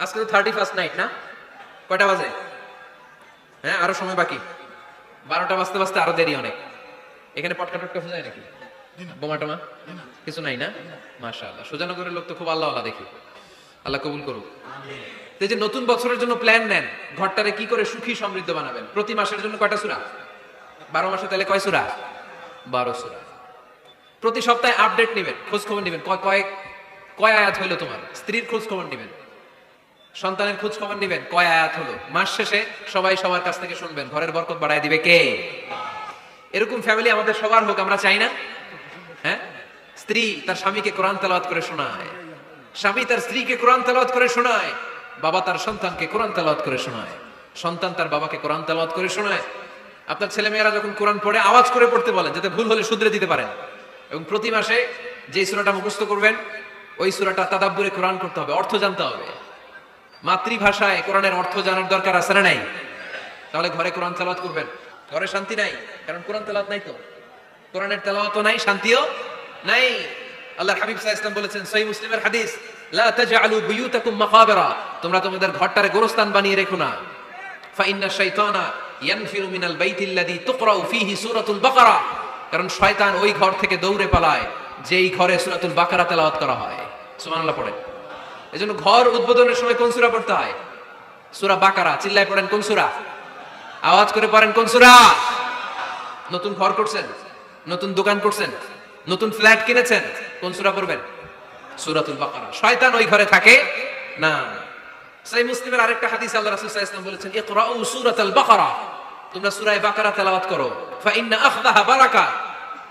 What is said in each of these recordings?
আজকে তো 31st night না? কয়টা বাজে? হ্যাঁ, আরো সময় বাকি। 12টা বাজতে বাজতে আরো দেরি অনেক। এখানে পটকা টটকা ফুজায় নাকি? বোমা টোমা কিছু নাই না? মাশাআল্লাহ, সুজানগরের লোক তো খুব আল্লাহ আল্লাহ দেখি। আল্লাহ কবুল করুক। তো এই যে নতুন বছরের জন্য প্ল্যান নেন, ঘরটারে কি করে সুখী সমৃদ্ধ বানাবেন। প্রতি মাসের জন্য কয়টা সূরা? 12 মাসে তাহলে কয় সূরা? 12 সূরা। প্রতি সপ্তাহে আপডেট নেবেন, খোঁজ খবর নেবেন, কয় আয়াত হইলো তোমার। স্ত্রীর খোঁজ খবর নেবেন, সন্তানের খোঁজ খবর নেবেন, কয় আয়াত হলো। মাস শেষে সবাই সবার কাছ থেকে শুনবেন, ঘরের বরকত বাড়ায় দিবে কে? এরকম ফ্যামিলি আমাদের সবার হোক, আমরা চাই না? হ্যাঁ, স্ত্রী তার স্বামীকে কোরআন তেলাওয়াত করে শোনায়, স্বামী তার স্ত্রীকে কোরআন তেলাওয়াত করে শোনায়, বাবা তার সন্তানকে কোরআন তেলাওয়াত করে শোনায়, সন্তান তার বাবাকে কোরআন তেলাওয়াত করে শোনায়। আপনার ছেলে মেয়েরা যখন কোরআন পড়ে আওয়াজ করে পড়তে বলেন, যাতে ভুল হলে শুধরে দিতে পারেন। এবং প্রতি মাসে যে সূরাটা মুখস্থ করবেন, ওই সূরাটা তাদাব্বুরে কোরআন করতে হবে, অর্থ জানতে হবে। মাতৃভাষায় কোরআনের অর্থ জানার দরকার আছে না নাই? তাহলে ঘরে কোরআন তেলাওয়াত করবেন। ঘরে শান্তি নাই, কারণ কোরআন তেলাওয়াত নাই তো। কোরআনের তেলাওয়াতও নাই, শান্তিও নাই। আল্লাহর হাবিব সাল্লাল্লাহু আলাইহি ওয়াসাল্লাম বলেছেন, সহিহ মুসলিমের হাদিস, লা তাজআলু বুয়ুতাকুম মাকাবিরা, তোমরা তোমাদের ঘরটারে গোরস্থান বানিয়ে রেখো না। ফা ইন্না শাইতানা ইয়ানফিরু মিনাল বাইতিল্লাযী তুকরাউ ফীহি সূরাতুল বাকারা, কারণ শয়তান ওই ঘর থেকে দৌড়ে পালায় যেই ঘরে সূরাতুল বাকারা তেলাওয়াত করা হয়। সুবহানাল্লাহ পড়েন। এজন্য ঘর উদ্বোধনের সময় কোন সূরা পড়তে হয়? সূরা বাকারা। চিল্লায় পড়েন কোন সূরা? আওয়াজ করে পড়েন কোন সূরা? নতুন ঘর করছেন, নতুন দোকান করছেন, নতুন ফ্ল্যাট কিনেছেন, কোন সূরা পড়বেন? সূরাতুল বাকারা। শয়তান ওই ঘরে থাকে না। সহিহ মুসলিমের আরেকটা হাদিসে আল্লাহ রাসূল সাল্লাল্লাহু আলাইহি ওয়াসাল্লাম বলেছেন, ইকরাউ সূরাতুল বাকারা, তোমরা সূরা বাকারা তেলাওয়াত করো। ফা ইন্না আখযাহা বারাকা,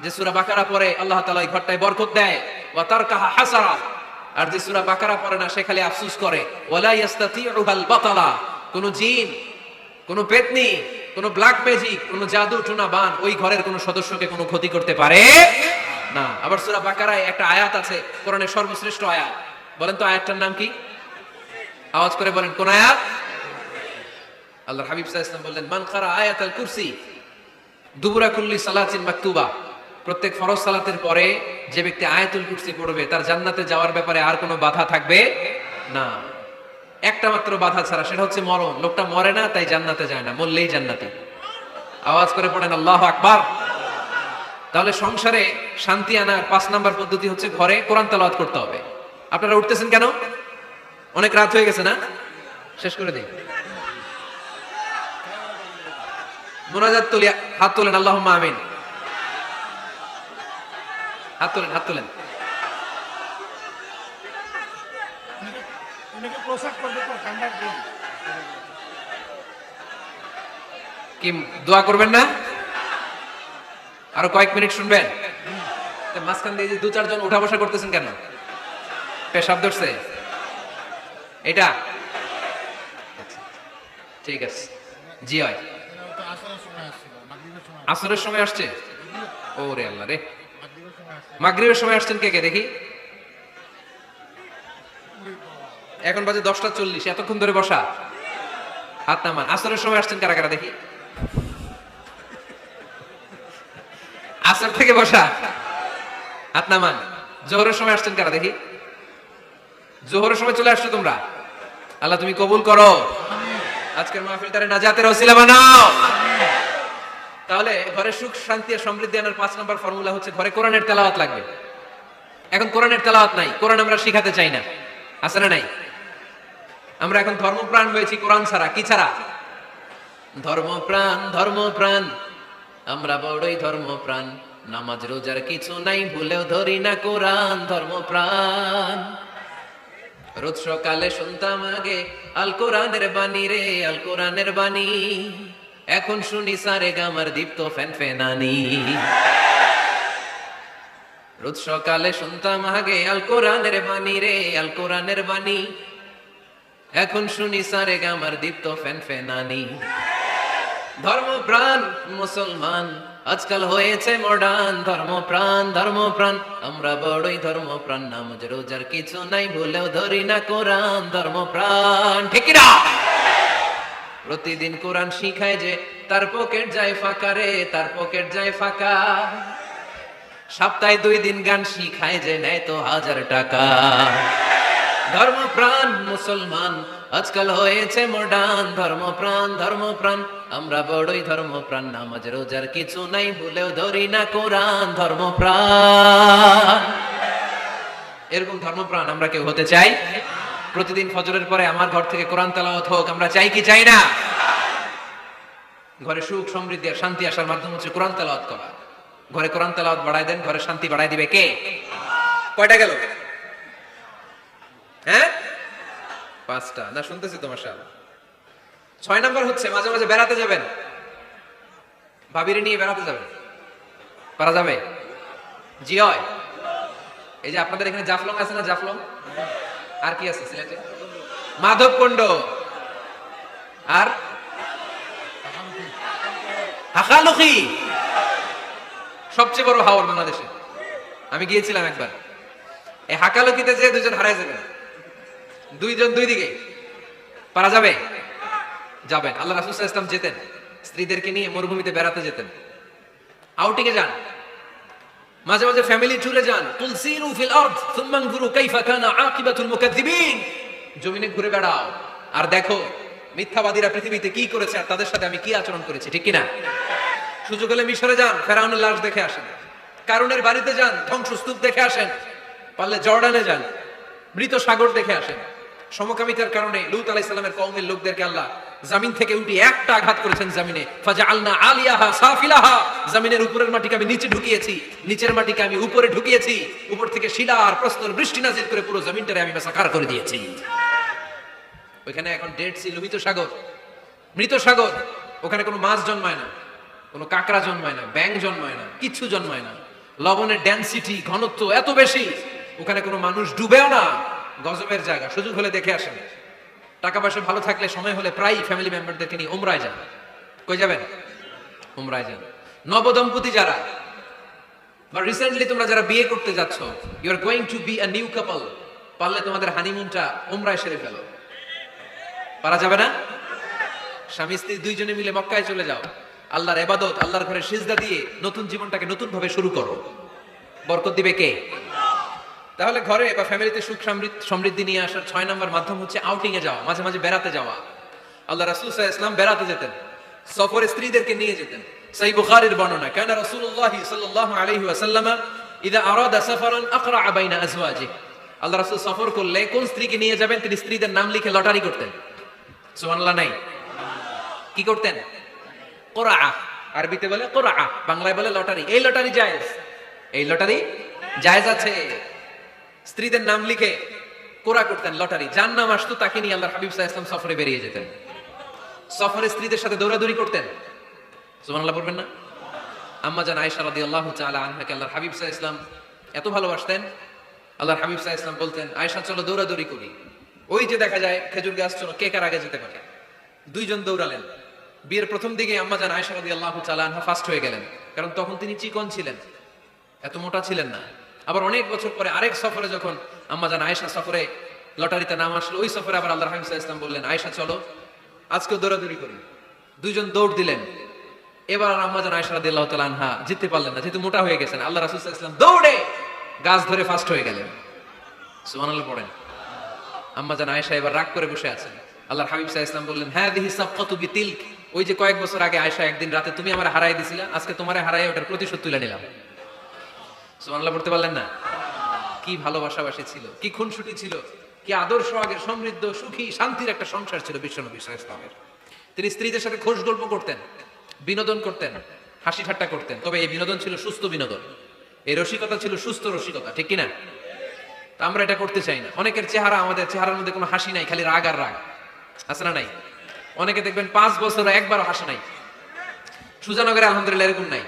যে সূরা বাকারা পড়ে আল্লাহ তাআলা এই ঘরটায় বরকত দেয়। ওয়া তারকাহা হাসারা, আর যে সূরা বাকারা পড়ে না সে খালি আফসোস করে। ওয়ালা ইস্তাতিউল বাতালা, কোন জিন, কোন পেতনি, কোন ব্ল্যাক ম্যাজিক, কোন জাদু টুনা বান ওই ঘরের কোন সদস্যকে কোনো ক্ষতি করতে পারে না। আবার সূরা বাকারায় একটা আয়াত আছে, কোরআনের সর্বশ্রেষ্ঠ আয়াত। বলেন তো আয়াতটার নাম কি? আওয়াজ করে বলেন কোন আয়াত? আল্লাহর হাবিব সাল্লাল্লাহু আলাইহি ওয়াসাল্লাম বললেন, মান কারা আয়াতাল কুরসি দুবুরা কুল্লি সালাতিন মাকতুবা, প্রত্যেক ফরজ সালাতের পরে যে ব্যক্তি আয়াতুল কুরসি পড়বে তার জান্নাতে যাওয়ার ব্যাপারে আর কোনো বাধা থাকবে না। একটা মাত্র বাধা ছাড়া, সেটা হচ্ছে মরণ। লোকটা মরে না তাই জান্নাতে যায় না, মরলেই জান্নাতি। আওয়াজ করে পড়েন আল্লাহু আকবার। তাহলে সংসারে শান্তি আনার 5 নাম্বার পদ্ধতি হচ্ছে ঘরে কোরআন তেলাওয়াত করতে হবে। আপনারা উঠতেছেন কেন? অনেক রাত হয়ে গেছে না? শেষ করে দিই। মুনাজাত তুলি, হাত তোলেন, আল্লাহুম্মা আমিন। হাত তোলেন, হাত তোলেন। কি দোয়া করবেন না? আরো কয়েক মিনিট শুনবেন? মাঝখান দিয়ে যে 2-4 জন উঠা বসা করতেছেন কেন? পেশাব ধরছে এটা? ঠিক আছে, জি হয়। আসরের সময় আসছে? ওরে আল্লাহ রে, মাগরিবের সময় আসছেন কে কে দেখি? এখন বাজে 10টা 40, এতক্ষণ ধরে বসা? হাত নামান। আসরের সময় আসছেন কারা কারা দেখি? আসর থেকে বসা, হাত নামান। জোহরের সময় আসছেন কারা দেখি? জোহরের সময় চলে আসছো তোমরা। আল্লাহ তুমি কবুল করো, আজকের মাহফিলটারে নাজাতের ওসিলা বানাও। তাহলে ঘরে সুখ শান্তি আর সমৃদ্ধি আনার 5 নাম্বার ফর্মুলা হচ্ছে ঘরে কোরআনের তেলাওয়াত লাগবে। এখন কোরআনের তেলাওয়াত নাই, কোরআন আমরা শিখাতে চাই না, আছে না নাই? আমরা এখন ধর্মপ্রাণ হয়েছি কোরআন ছাড়া। কি ছাড়া? ধর্মপ্রাণ, ধর্মপ্রাণ, আমরা বড়ই ধর্মপ্রাণ। নামাজ রোজার কিছু নাই, ভুলেও ধরি না কোরআন। ধর্মপ্রাণ, রোজ সকালে শুনতাম আগে আল কোরআনের বাণী রে, আল কোরআনের বাণী। এখন শুনি সারে গামার দীপ্ত ফ্যান ফেনানি। রোজ সকালে শুনতাম আগে আল কোরআনের বাণী রে, আল কোরআনের বাণী। এখন শুনি সারে গামার দীপ্ত ফ্যান ফেনানি। ধর্মপ্রাণ মুসলমান আজকাল হয়েছে মডার্ন। ধর্মপ্রাণ, ধর্মপ্রাণ, আমরা বড়ই ধর্মপ্রাণ। নামাজ রোজার কিছু নাই, ভুলেও ধরি না কোরআন। ধর্মপ্রাণ, ঠিক না? প্রতিদিন কোরআন শিখায় যে তার পকেট যায় ফাঁকা রে, তার পকেট যায় ফাঁকা। সপ্তাহে 2 দিন গান শিখায় যে নেয় তো 1000 টাকা। ধর্মপ্রাণ মুসলমান আজকাল হয়েছে মডার্ন। ধর্মপ্রাণ আমরা বড়ই ধর্মপ্রাণ, নামাজ রোজার কিছু নাই ভুলেও ধরি না কোরআন। ধর্মপ্রাণ, এরকম ধর্মপ্রাণ আমরা কেউ হতে চাই? প্রতিদিন ফজরের পরে আমার ঘর থেকে কোরআন তেলাওয়াত হোক, আমরা চাই কি চাই না? ঘরে সুখ সমৃদ্ধি আর শান্তি আসার মাধ্যম হচ্ছে কোরআন তেলাওয়াত করা। ঘরে কোরআন তেলাওয়াত বাড়ায় দেন, ঘরে শান্তি বাড়ায় দিবে কে? কয়টা গেল? হ্যাঁ, 5টা না? শুনতেছি তোমার সাথে। 6 নাম্বার হচ্ছে মাঝে মাঝে বেড়াতে যাবেন, ভাবিরে নিয়ে বেড়াতে যাবেন। পারা যাবে? জি হয়। এই যে আপনাদের এখানে জাফলং আছে না? জাফলং আর কি আছে সিলেটে? মাধবকুণ্ড আর হাকালুকি, সবচেয়ে বড় হাওর বাংলাদেশে। আমি গিয়েছিলাম একবার। এই হাকালুকিতে যে দুজন হারায় যাবেন, দুইজন দুই দিকে। পারা যাবে? যাবেন। আল্লাহ রাসূল সাল্লাল্লাহু আলাইহি ওয়াসাল্লাম যেতেন, স্ত্রীদেরকে নিয়ে মরুভূমিতে বেড়াতে যেতেন, আউটিং এ যান, মাঝে মাঝে ফ্যামিলি ট্যুরে যান। কুল সিরু ফিল আরদ সুম্মা আনজুরু কাইফা কানা আকিবাতুল মুকাজ্জিবিন। জমিনে ঘুরে বেড়াও আর দেখো মিথ্যাবাদীরা পৃথিবীতে কি করেছে আর তাদের সাথে আমি কি আচরণ করেছি, ঠিক কি না? সুযোগ হলে মিশরে যান, ফেরাউনের লাশ দেখে আসেন। কারুনের বাড়িতে যান, ধ্বংসস্তূপ দেখে আসেন। পারলে জর্ডানে যান, মৃত সাগর দেখে আসেন। সমকামিতার কারণে লূত আলাইহিস সালামের কওমের লোকদেরকে আল্লাহ জমিন থেকে উঠিয়ে একটা আঘাত করেছেন জমিনে। ফাজআলনা আলিয়াহা সাফিলাহা, জমিনের উপরের মাটিকে আমি নিচে ঢুকিয়েছি, নিচের মাটিকে আমি উপরে ঢুকিয়েছি। উপর থেকে শিলা আর প্রস্তর বৃষ্টি নাজিল করে পুরো জমিনটারে আমি মাসাকার করে দিয়েছি। ওইখানে এখন ডেড সি, লোহিত সাগর, মৃত সাগর। ওখানে কোনো মাছ জন্মায় না, কোনো কাঁকড়া জন্মায় না, ব্যাঙ জন্মায় না, কিচ্ছু জন্মায় না। লবণের ডেনসিটি, ঘনত্ব এত বেশি, ওখানে কোনো মানুষ ডুবেও না। গজবের জায়গা, সুযোগ হলে দেখে আসেন। টাকা পয়সা ভালো থাকলে সময় হলে প্রায় ফ্যামিলি মেম্বারদেরকে নিয়ে উমরায় যান। কই যাবেন? উমরায় যান। নবদম্পতি যারা বা রিসেন্টলি তোমরা যারা বিয়ে করতে যাচ্ছ, you are going to be a new couple, পারলে তোমাদের হানিমুনটা উমরায় সেরে ফেলো। পারা যাবে না? স্বামী স্ত্রী দুইজনে মিলে মক্কায় চলে যাও, আল্লাহর ইবাদত, আল্লাহর ঘরে সিজদা দিয়ে নতুন জীবনটাকে নতুন ভাবে শুরু করো। বরকত দিবে কে? তাহলে ঘরে বা ফ্যামিলিতে সুখ সমৃদ্ধি নিয়ে আসার 6 নম্বর মাধ্যম হচ্ছে আউটিং এ যাওয়া, মাঝে মাঝে বেড়াতে যাওয়া। আল্লাহ রাসূল সাল্লাল্লাহু আলাইহি ওয়াসাল্লাম বেড়াতে যেতেন, সফরে স্ত্রীদেরকে নিয়ে যেতেন। সহিহ বুখারীর বর্ণনা, কানা রাসূলুল্লাহ সাল্লাল্লাহু আলাইহি ওয়াসাল্লাম ইযা আরাদা সাফারান আকরা বাইনা আজওয়াজিহি। আল্লাহ রাসূল সফর করলে কোন স্ত্রীকে নিয়ে যাবেন তিনি স্ত্রীদের নাম লিখে লটারি করতেন। সুবহানাল্লাহ নাই? কি করতেন? কোরআ, আরবিতে বলে কোরআ, বাংলায় বলে লটারি। এই লটারি জায়েজ, এই লটারি জায়েজ আছে। স্ত্রীদের নাম লিখে কোরআ করতেন, লটারি। যার নাম আসতো তাকে নিয়ে আল্লাহর হাবিব সাল্লাল্লাহু আলাইহি ওয়াসাল্লাম সফরে বেরিয়ে যেতেন। সফরে স্ত্রীদের সাথে দৌড়াদৌড়ি করতেন। সুবহানাল্লাহ বলবেন না? আম্মা জান আয়েশা রাদিয়াল্লাহু তাআলা আনহাকে আল্লাহর হাবিব সাল্লাল্লাহু আলাইহি ওয়াসাল্লাম এত ভালোবাসতেন, আল্লাহর হাবিব সাল্লাল্লাহু আলাইহি ওয়াসাল্লাম বলতেন, আয়েশা চলো দৌড়াদৌড়ি করি। ওই যে দেখা যায় খেজুর গাছ, চলো কে কার আগে যেতে পারে। দুইজন দৌড়ালেন। বিয়ের প্রথম দিকে আম্মা জান আয়েশা রাদিয়াল্লাহু তাআলা আনহা ফার্স্ট হয়ে গেলেন, কারণ তখন তিনি চিকন ছিলেন, এত মোটা ছিলেন না। আবার অনেক বছর পরে আরেক সফরে যখন আম্মা জান আয়েশা সফরে লটারিতে নাম আসলো, ওই সফরে আবার আল্লাহর হাবিব সাল্লাল্লাহু আলাইহি ওয়াসাল্লাম বললেন, আয়েশা চলো আজকে দৌড়াদৌড়ি করি। দুইজন দৌড় দিলেন। এবার আম্মা জান আয়েশা রাদিয়াল্লাহু তাআলা আনহা জিততে পারলেন না, যেহেতু মোটা হয়ে গেছেন। আল্লাহ রাসূল সাল্লাল্লাহু আলাইহি ওয়াসাল্লাম দৌড়ে গাছ ধরে ফার্স্ট হয়ে গেলেন। সুবহানাল্লাহ পড়েন। আম্মা জান আয়েশা এবার রাগ করে বসে আছেন। আল্লাহর হাবিব সাল্লাল্লাহু আলাইহি ওয়াসাল্লাম বললেন, হাদিহি সাফকাতু বিতিলক, ওই যে কয়েক বছর আগে আয়েশা একদিন রাতে তুমি আমারে হারাই দিছিলা, আজকে তোমারে হারাই ওটার প্রতিশোধ তুলে নিলাম। সুবহানাল্লাহ পড়তে পারলেন না? কি ভালোবাসাবাসী ছিল, কি খুনসুটি ছিল, কি আদর্শ আগের সমৃদ্ধ সুখী শান্তির একটা সংসার ছিল বিশ্বনবী সাল্লাল্লাহু আলাইহি ওয়াসাল্লামের। তিনি স্ত্রীদের সাথে খোশ গল্প করতেন, বিনোদন করতেন, হাসি ঠাট্টা করতেন। তবে এই বিনোদন ছিল সুস্থ বিনোদন, এই রসিকতা ছিল সুস্থ রসিকতা, ঠিক কিনা? তা আমরা এটা করতে চাই না। অনেকের চেহারা, আমাদের চেহারার মধ্যে কোনো হাসি নাই, খালি রাগ আর রাগ, আছে না নাই? অনেকে দেখবেন 5 বছর একবারও হাসি নাই। সুজানগরে আলহামদুলিল্লাহ এরকম নাই।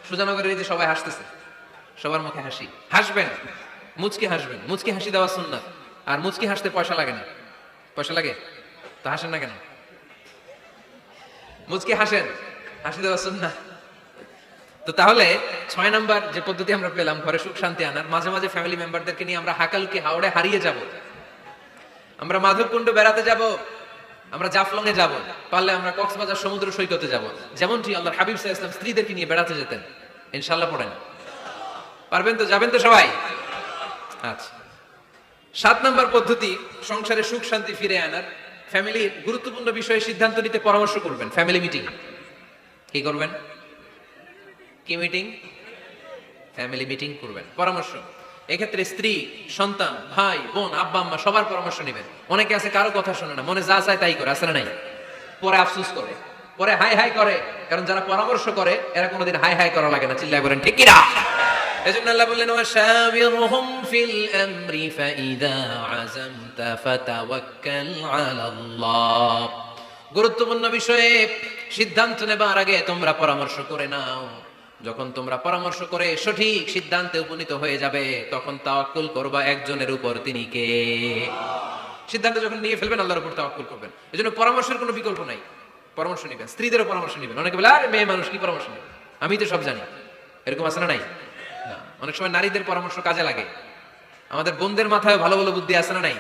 সুজানগরের এই যে সবাই হাসতেছে, সবার মুখে হাসি। হাসবেন, মুচকি হাসবেন, মুচকি হাসি দেওয়া সুন্নাত। আর মুচকি হাসতে পয়সা লাগে না। পয়সা লাগে তো হাসেন না কেন? মুচকি হাসেন, হাসি দেওয়া সুন্নাত। তো তাহলে 6 নাম্বার যে পদ্ধতি আমরা পেলাম ঘরে সুখ শান্তি আনার, মাঝে মাঝে ফ্যামিলি মেম্বারদেরকে নিয়ে আমরা হাকালুকি হাওড়ে হারিয়ে যাব, আমরা মাধবকুণ্ড বেড়াতে যাব, আমরা জাফলং এ যাব, পারলে আমরা কক্সবাজার সমুদ্র সৈকতে যাব। যেমনটি আল্লাহর হাবিব সাল্লাল্লাহু আলাইহি ওয়াসাল্লাম স্ত্রীদেরকে নিয়ে বেড়াতে যেতেন। ইনশাআল্লাহ পড়েন। পারবেন তো? যাবেন তো সবাই? আচ্ছা, 7 নম্বর পদ্ধতি সংসারে সুখ শান্তি ফিরে আনার, ফ্যামিলির গুরুত্বপূর্ণ বিষয়ে সিদ্ধান্ত নিতে পরামর্শ করবেন। ফ্যামিলি মিটিং কি করবেন? কি মিটিং? ফ্যামিলি মিটিং করবেন, পরামর্শ। এক্ষেত্রে স্ত্রী, সন্তান, ভাই, বোন, আব্বা আম্মা সবার পরামর্শ নেবেন। অনেকে আছে কারো কথা শোনে না, মনে যা চায় তাই করে, আছে না নাই? পরে আফসোস করে, পরে হাই হাই করে। কারণ যারা পরামর্শ করে এরা কোনোদিন হাই হাই করা লাগে না। চিল্লায় বলেন ঠিক কিনা? এজন্য আল্লাহ বললেন ওয়াশাবিরহুম ফিল আমরি ফাইদা আযামতা ফাতাওয়াক্কাল আলাল্লাহ। গুরুত্বপূর্ণ বিষয়ে সিদ্ধান্ত নেবার আগে তোমরা পরামর্শ করে নাও। যখন তোমরা পরামর্শ করে সঠিক সিদ্ধান্তে উপনীত হয়ে যাবে, তখন তাওয়াক্কুল করবা একজনের উপর, তিনি কে? সিদ্ধান্ত যখন নিয়ে ফেলবেন আল্লাহর উপর তাওয়াক্কুল করবেন। এজন্য পরামর্শের কোনো বিকল্প নাই। পরামর্শ নেবেন, স্ত্রীদেরও পরামর্শ নেবেন। অনেকে বলে আরে মেয়ে মানুষ কি পরামর্শ নেবে, আমি তো সব জানি। এরকম আছে না নাই? না, অনেক সময় নারীদের পরামর্শ কাজে লাগে। আমাদের বোনদের মাথায় ভালো ভালো বুদ্ধি আছে না নাই?